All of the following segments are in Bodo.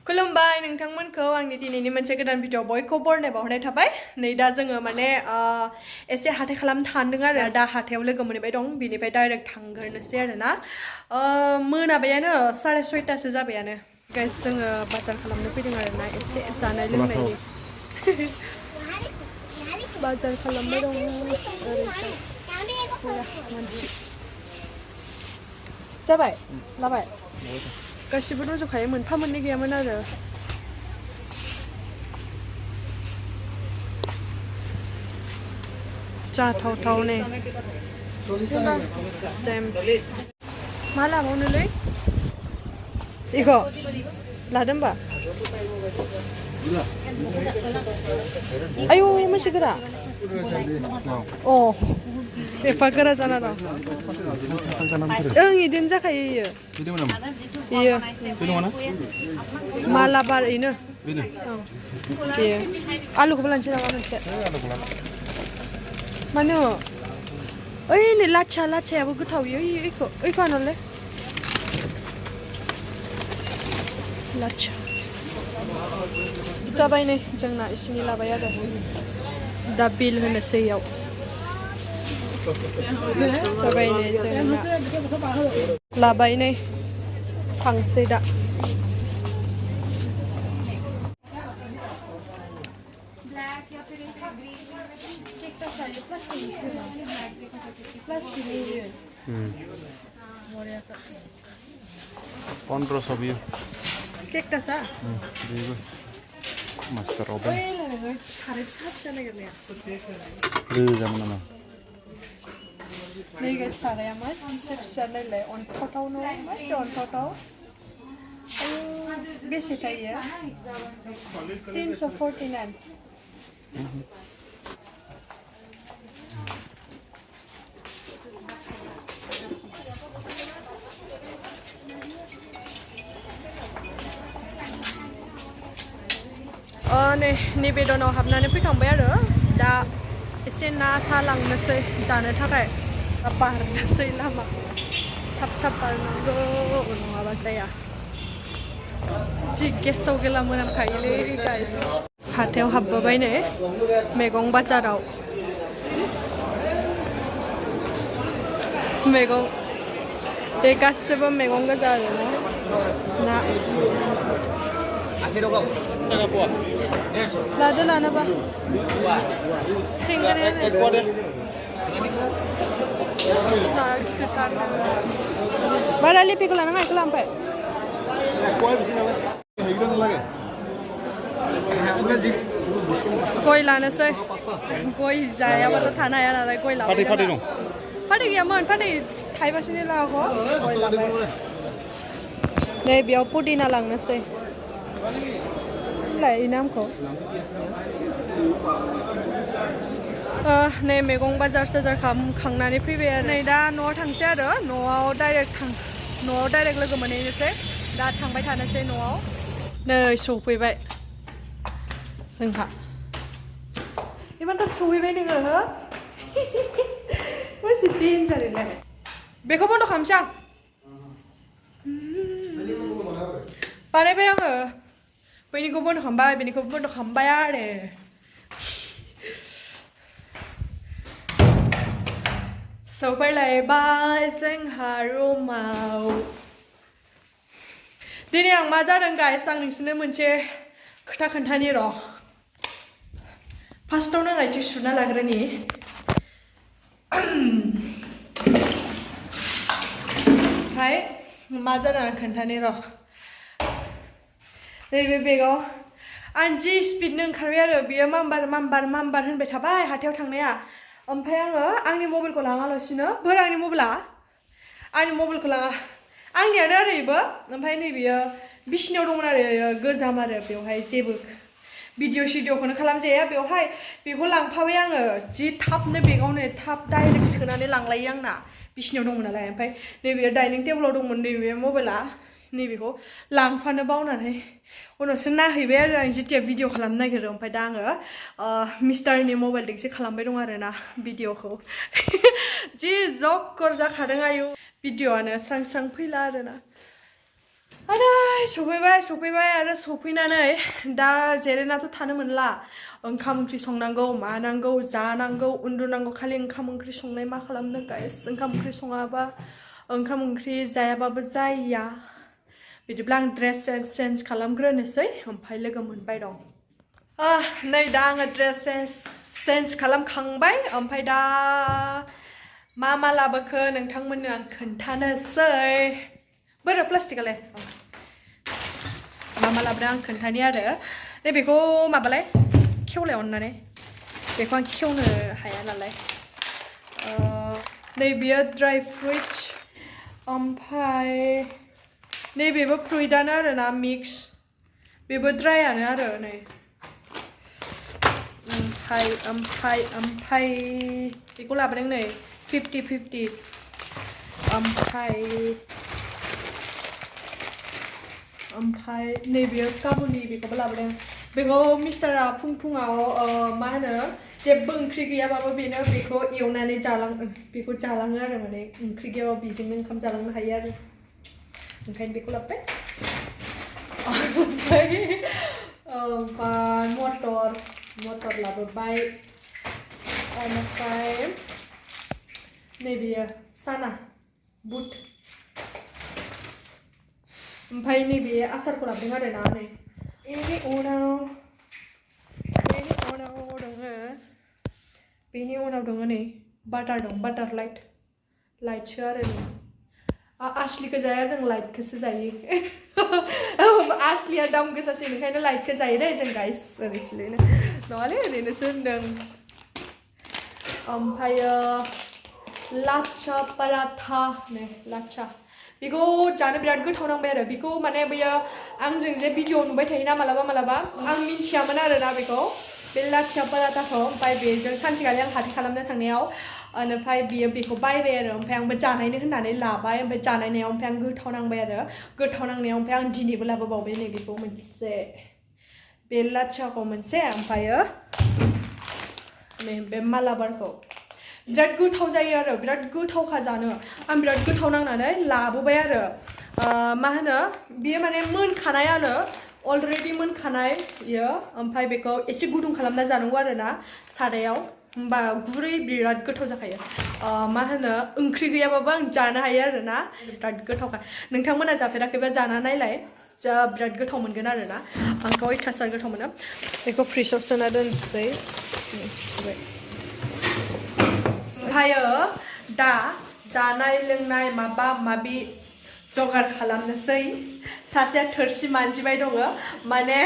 खुलुमबाय नोंथांमोनखौ आंनि दिनैनि मोनसे गोदान भिडिअ बयखौबो बरायनाय बावहरनाय थाबाय नै दा जोङो माने एसे हाथाय खालामनो थांदों आरो दा हाथायाव लोगो मोनबाय दं बिनिफ्राय डाइरेक्ट थांग्रोनोसै आरो ना मोनाबायानो 6:30 जाबायानो गाइस जोङो बाजार खालामनो फैदों आरो ना एसे जानाय लोंनायनि बाजार खालामबाय दं ओरैजाय मानसि जाबाय लाबाय गासिबो दंजोबखायो मोनफा मोननै गैयामोन आरो जाथावथाव ने जेम्स मा लाबावनोलै इखौ लादो होमबा आयौ मोनसे गोरा अ एफा गोरा जाना दं ओं इदिनो जाखायो इयो मालाबार इनो बेयो आलुखौबो लानोसै नामा मोनसे मानो ओइ नै लाचायाबो गोथाव इखौ आनलै लाचा जाबाय नै जोंना इसिनि लाबाय आरो दा बिल होनोसै इयाव जाबाय नै जोंना लाबाय नै थांसै दा केकटासा मास्टार अबे साराय फिसा नागिरनाया रोजामोन नामा नै गाइस साराया मासे फिसा नायलाय अन्थावथावनो मासे अन्थावथाव बेसे थायो 349 नै बेदनाव हाबनानै फैखांबाय आरो दा एसे ना सा लांनोसै जानो थाखाय बारनोसै लामा थाब बारनांगौ नङाबा जाया जि गेसाव गेला मोनामखायोलै गाइस हाथायाव हाबबोबाय नै मैगं बाजाराव मैगं बे गासिबो मैगं गोजा आरो ना लादो लानोबा बारा लेफिखौ लानाङा इखौ लांफाय गय लानोसै गय जायाबाथ' थानो हाया नालाय गय लाबाय फाथै गैयामोन फाथै थाइबासिनो लाखौ गय लाबाय नै बेयाव पुदिना लांनोसै नामखौ नै मैगं बाजार खांनानै फैबाय आरो नै दा न'आव थांसै आरो न'आव डाइरेक्ट लोगो मोनहैनोसै दा थांबाय थानोसै न'आव नै सफैबाय जोंहा इमानथाब सहैबाय नोङो हो मोनसे देन्जारलाय बेखौ बन्द' खालामसै आं बानायबाय आङो बैनिखौ बन्द' खालामबाय बेनिखौबो बन्द' खालामबाय आरो सफैलायबाय जोंहा रुमाव दिनै आं मा जादों गाइस आं नोंसोरनो मोनसे खोथा खोन्थानि र' फार्स्टआवनो आथिं सुना लाग्रोनि ओमफ्राय मा जादों आं खोन्थानि र' नैबे बेगाव आं जि स्पिडनो ओंखारबाय आरो बियो माम्बार होनबाय थाबाय हाथायाव थांनाया ओमफ्राय आङो आंनि मबाइलखौ लाङालासिनो बोर आंनि मबाइलखौ लाङा आंनियानो आरो बेबो ओमफ्राय नै बियो बिसिनायाव दंमोन आरो गोजाम आरो बेवहाय जेबो भिडिअ'खौनो खालामजाया बेवहाय बेखौ लांफाबाय आङो जि थाबनो बेगावनो थाब डाइरेक्ट सोनानै लांलायो आंना बिसिनायाव दंमोन नालाय ओमफ्राय नैबे डाइनिं टेबोलाव दंमोन नैबे मबाइला नैबेखौ लांफानो बावनानै उनावसो नायहैबाय आरो आं जेथिया भिडिअ खालामनो नागिरो ओमफ्राय दा आङो मिस्टारनि मबाइलजोंसो खालामबाय दं आरो ना भिडिअखौ जि जक्कर जाखादों आयु भिडिअआनो स्रां फैला आरो ना Aduh, sopaiबाय आरो सफैनानै दा जिरायनाथ' थानो मोनला ओंखाम ओंख्रि संनांगौ मानांगौ जानांगौ उन्दुनांगौ खालि ओंखाम ओंख्रि संनाय मा खालामनो गाइस ओंखाम ओंख्रि सङाबा ओंखाम ओंख्रि जायाबाबो जाया बिदिब्ला आं ड्रेस चेन्ज खालामग्रोनोसै ओमफ्राय लोगो मोनबाय दं नै दा आङो ड्रेस चेन्ज खालामखांबाय ओमफ्राय दा मा लाबोखो नोंथांमोननो आं खोन्थानोसै बोरो प्लास्टिकआलाय मा लाबोदों आं खोन्थानि आरो बेखौ माबालाय खेवलाय अननानै बेखौ आं खेवनो हाया नालाय नै बियो ड्राई फ्रुइट्स ओमफ्राय नैबेबो फ्रुइटानो आरोना मिक्स बेबो ड्रायानो आरो नै ओमफ्राय बेखौ लाबोदों नै 50-50 ओमफ्राय नैबेयो काबुलि बेखौबो लाबोदों बेखौ मिस्टारा फुङाव मा होनो जेबो ओंख्रि गैयाबाबो बेनो बेखौ एवनानै बेखौ जालाङो आरो माने ओंख्रि गैयाबा बेजोंनो ओंखाम जालांनो हायो आरो ओंखायनो बेखौ लाबोबाय ओमफ्राय मटर लाबोबाय ओमफ्राय नैबेयो साना बुट ओमफ्राय नैबे आसारखौ लाबोदों आरो ना नै बेनि उनाव दङ नै बाटार दं बाटार लाइटसो आरो नै आसलिखौ जाया जों लाइटखौसो जायो आसलिया दाम गोसासिन ओंखायनो लाइटखौ जायो दे जों गाइस ओरैसोलैनो नङालै ओरैनोसो होनदों ओमफ्रायो लाच्छा पराठा नै लाच्छा बेखौ जानो बिराद गोथाव नांबाय आरो बेखौ माने बैयो आंजों जे भिडिअ नुबाय थायोना मालाबा आं मिन्थियामोन आरोना बेखौ बे लाच्छा पराठाखौ ओमफ्राय बेजों सानसेखालि आं हाथाय खालामनो थांनायाव ओमफ्राय बेखौ बायबाय आरो ओमफ्राय आंबो जानायनो होननानै लाबाय ओमफ्राय जानायनायाव ओमफ्राय आं गोथाव नांबाय आरो गोथाव नांनायाव ओमफ्राय आं दिनैबो लाबोबावबाय नै बेखौ मोनसे बे लाच्छाखौ मोनसे ओमफ्रायो नै बे मालाबारखौ बिराद गोथाव जायो आरो बिराद गोथावखा जानो आं बिराद गोथाव नांनानै लाबोबाय आरो मा होनो बेयो माने मोनखानाय आरो अलरेडि मोनखानाय बियो ओमफ्राय बेखौ एसे गुदुं खालामना जानांगौ आरो ना सारायाव होमबा गुरै बिराद गोथाव जाखायो मा होनो ओंख्रि गैयाबाबो आं जानो हायो आरो ना बिराद गोथावखा नोंथांमोना जाफेराखैबा जाना नायलाय बिराद गोथाव मोनगोन आरो ना आंथ' अयथासार गोथाव मोनो बेखौ फ्रिजआव सोना दोनसै ओमफ्रायो दा जानाय लोंनाय माबा माबि जगार खालामनोसै सासेया थोरसि मानजिबाय दङ माने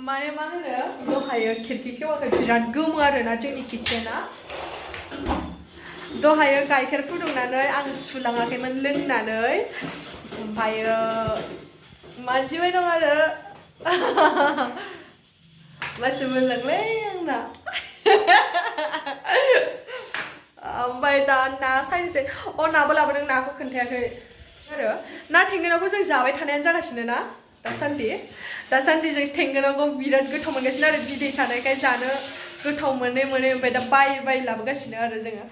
मा होनो दहायो खिरखि खेवाखै बिराद गोमो आरोना जोंनि किटचेना दहायो गाइखेर फुदुंनानै आं सुलाङाखैमोन लोंनानै ओमफ्रायो मानजिबाय दं आरो मासि मोजांलै आंना ओमफ्राय दा ना सायनोसै नाबो लाबोदों नाखौ खोन्थायाखै आरो ना थेंगोनाखौ जों जाबाय थानायानो जागासिनो ना दासान्दि जों थेंगोनाखौ बिराद गोथाव मोनगासिनो आरो बिदै थानायखाय जानो गोथाव मोनो ओमफ्राय दा बाय लाबोगासिनो आरो जोङो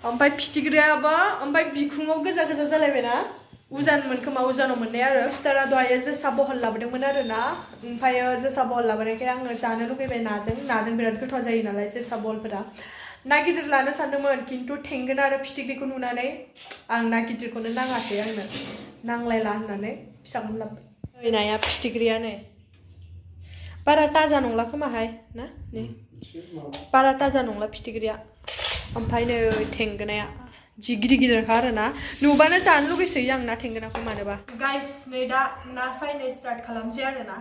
ओमफ्राय फिथिख्रियाबो ओमफ्राय बिखुङाव गोजा जालायबायना उजानाव मोननाय आरो सिस्टारा दहायो जोसा बहल लाबोदोंमोन आरो ना ओमफ्रायो जोसा बहल लाबोनायखाय आङो जानो लुगैबाय नाजों बिराद गोथाव जायो नालाय जोसा बहलफोरा ना गिदिर लानो सानदोंमोन खिन्थु थेंगोना आरो फिथिख्रिखौ नुनानै आं ना गिदिरखौनो नाङासै आंनो नांलायला होननानै फिसाखौनो लाबोबाय नाया फिथिख्रिया नै बारा ताजा नंला खोमाहाय ना नै बारा ताजा नंला फिथिख्रिया ओमफ्राय नै थेंगोनाया जि गिदिरखा आरो ना नुबानो जानो लुगैसोयो आं ना थेंगोनाखौ मानोबा गाइस नै दा ना सायनो स्टार्ट खालामसै आरो ना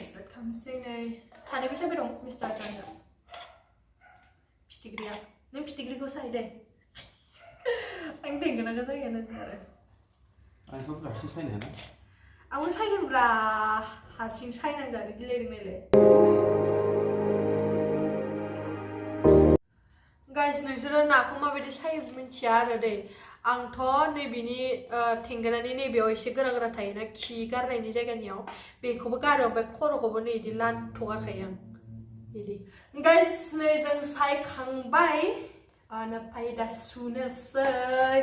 स्टार्ट खालामसै नै सानैबो सायबाय दं मिस्टार जानो फिथिख्रिया नों फिथिख्रिखौ साय दे आं थेंगोनाखौ सायगोन आरो आंथ' हारसिं सायनो हाया आंबो सायगोनब्रा हारसिं सायनानै जानो गिलायदों नायलाय गाइस नोंसोरो नाखौ माबायदि सायो मिन्थिया आरो दै आंथ' नैबेनि थेंगोनानि नैबेयाव एसे गोरा थायोना खि गारनायनि जायगानियाव बेखौबो गारो ओमफ्राय खर'खौबो नै बिदि लान्थ' गारखायो आं बिदि गाइस नै जों सायखांबाय ओमफ्राय दा सुनोसै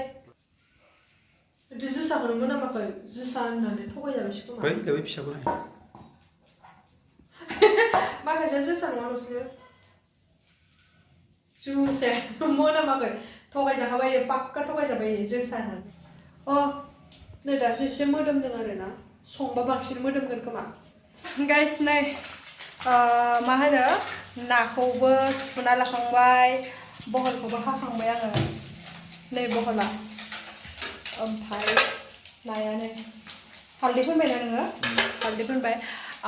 Itu jwsaखौनो मोनामाखै jwsa होननानै थगायजाबायसो खोमा बै बै फिसाखौ नाय माखासे jwsa नङाल'सो jwsa मोनामाखै थगायजाखाबाय पाक्का थगायजाबाय jwsa होननानै नै दासो एसे मोदोमदों आरोना संबा बांसिन मोदोमगोन खोमा गाइस नै मा होनो नाखौबो सुना लाखांबाय बहलखौबो हाखांबाय आङो नै बहला ओमफ्राय नाया नै हालदै फोनबायना नोङो हालदै फोनबाय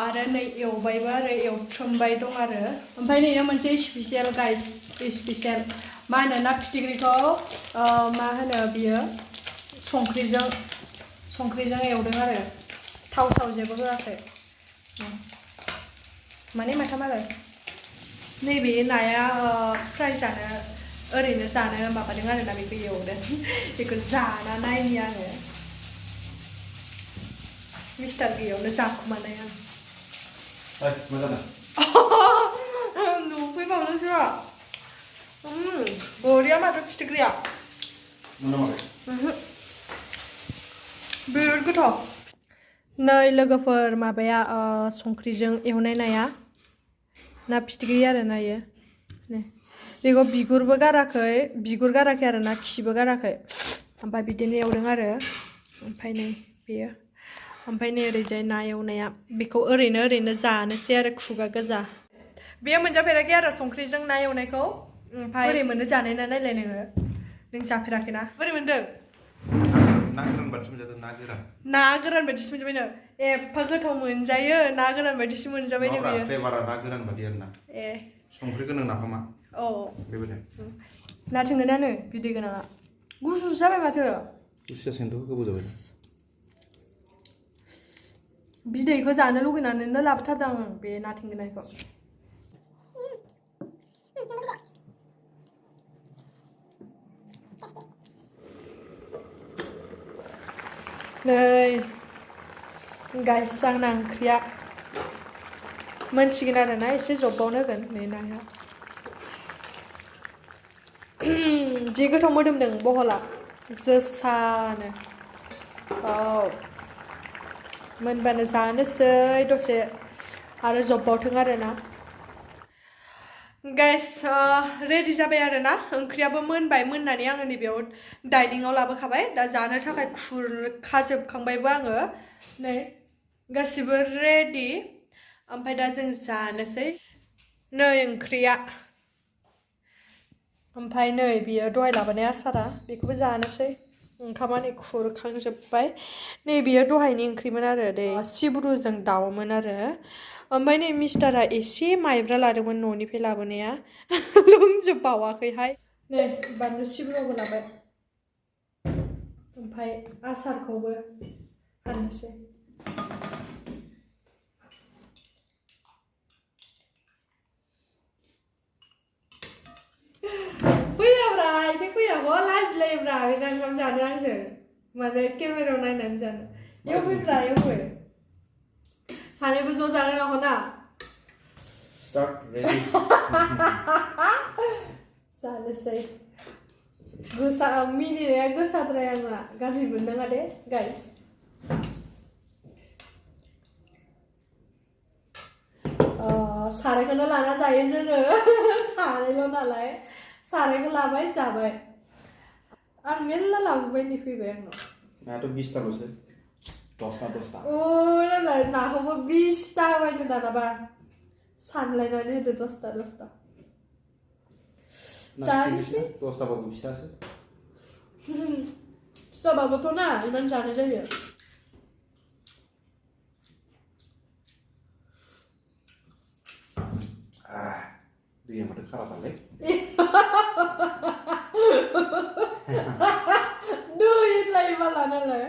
आरो नै एवबायबो आरो एवथ्रोमबाय दं आरो ओमफ्राय नैयो मोनसे स्पेसियेल गाइस स्पेसियेल मा होनो ना फिथिख्रिखौ मा होनो बियो संख्रिजों एवदों आरो थाव जेबो होआखै माने माथाम आरो नैबे नाया फ्राय जानो ओरैनो जानो माबादों आरोना बेखौ एवदों बेखौ जाना नायनि आङो मिस्टार बेयावनो जाखुमानाय आं नुफैबावनोसो बरिया माथो फिथिख्रिया बिराद गोथाव नै लोगोफोर माबाया संख्रिजों एवनाय नाया ना फिथिख्रि आरो नायो नै बेखौ बिगुर गाराखै आरो ना खिबो गाराखै ओमफ्राय बिदिनो एवदों आरो ओमफ्राय नै बेयो ओमफ्राय नै ओरैजाय ना एवनाया बेखौ ओरैनो जानोसै आरो खुगा गोजा बेयो मोनजाफेराखै आरो संख्रिजों ना एवनायखौ ओमफ्राय बोरै मोनो जानाय ना नायलाय नों जाफेराखैना बोरै मोनदों ना गोरान बादिसो मोनजादों ना गोरान बादिसो मोनजाबाय नो एफा गोथाव मोनजायो ना गोरान बादिसो मोनजाबाय नो बियो फ्लेभारा ना गोरान बादि आरो ना संख्रि गोनां नाफामा बेबायदि ना थेंगोनानो बिदै गोनाङा गुसु जाबाय माथो गुसु जासिगोनथ' गोबाव जाबाय बिदैखौ जानो लुगैनानैनो लाबोथारदों आं बे ना थेंगोनाखौ नै गाइस आंना ओंख्रिया मोनसिगोन आरोना एसे जब्बावनो होगोन नै नाया जि गोथाव मोदोमदों बहला जोसानो मोनबानो जानोसै दसे आरो जब्बावथों आरोना गाइस रेडि जाबाय आरोना ओंख्रियाबो मोनबाय मोननानै आङो नैबेयाव डाइनिंआव लाबोखाबाय दा जानो थाखाय खुरखाजोबखांबायबो आङो नै गासिबो रेडि ओमफ्राय दा जों जानोसै नै ओंख्रिया ओमफ्राय नै बियो दहाय लाबोनाय आसारा बेखौबो जानोसै ओंखामा नै खुरखांजोब्बाय नै बियो दहायनि ओंख्रिमोन आरो दै सिब्रुजों दाउमोन आरो ओमफ्राय नै मिस्टारा एसे माइब्रा लादोंमोन न'निफ्राय लाबोनाया लोंजोबबावाखैहाय नै बानलु सिब्रुबो लाबाय ओमफ्राय आसारखौबो हानोसै फैयाब्रा इदि फैयाबो लाजिलायोब्रा बे ओंखाम जानो आंसो माने केमेरायाव नायनानै जानो इयाव फैब्रा इयाव फै सानैबो ज' जानो नांगौ ना जानोसै गोसा मिनिनाया गोसाद्राय आंना गाज्रि मोननाङा दे गाइस सारायखौनो लाना जायो जोङो सारायल' नालाय सारायखौ लाबाय जाबाय आं मेरला लाबोबाय नै फैबाय आंनाव नायाथ' 20टाल'सो 10टा नालाय नाखौबो 20टा बायनो दानाबा सानलायनानै होदो 10टा जानोसै 10टाबाबो फिसासो फिसाबाबोथ' ना इमान जानाय जायो दैया माथो खाराथारलै दै होनलायो बाला नालाय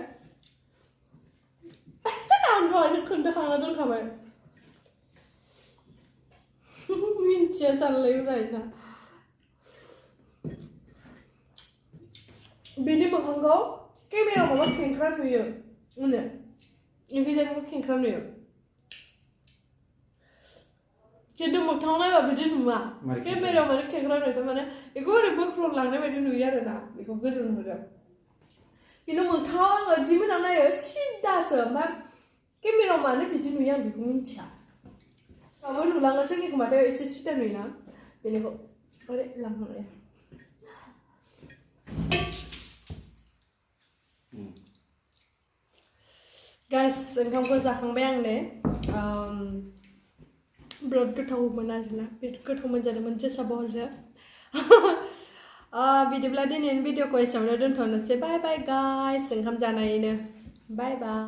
आं दहायनो खोन्थाखांना दोनखाबाय मिन्थिया सानलायब्रा ना बेनि मोखांखौ केमेरायाव माबा खेंख्रा नुयो इखैजायबो खेंख्रा नुयो खिन्थु मोगथाङाव नायबा बिदि नुवा केमेरायाव माने खेंख्रा नुयो माने बेखौ ओरै बोख्रबलांनाय बायदि नुयो आरोना बेखौ गोजोन नुदों खिन्थु मोगथाङाव आङो जि मोजां नायो सिदासो ओमफ्राय केमेरायाव मानो बिदि नुयो आं बेखौ मिन्थिया माबा नुलाङो जोंनिखौ माथो एसे सिदा नुयोना बेनिखौ ओरै लांहांलाय गाइस ओंखामखौ जाखांबाय आं ने बिराद गोथावमोन आरोना बिराद गोथाव मोनजादोंमोन जोसा बहलजों बिदिब्ला दिनैनि भिडिअखौ एसेयावनो दोनथ'नोसै बाय बाय गाइस ओंखाम जानायनो बाय बाय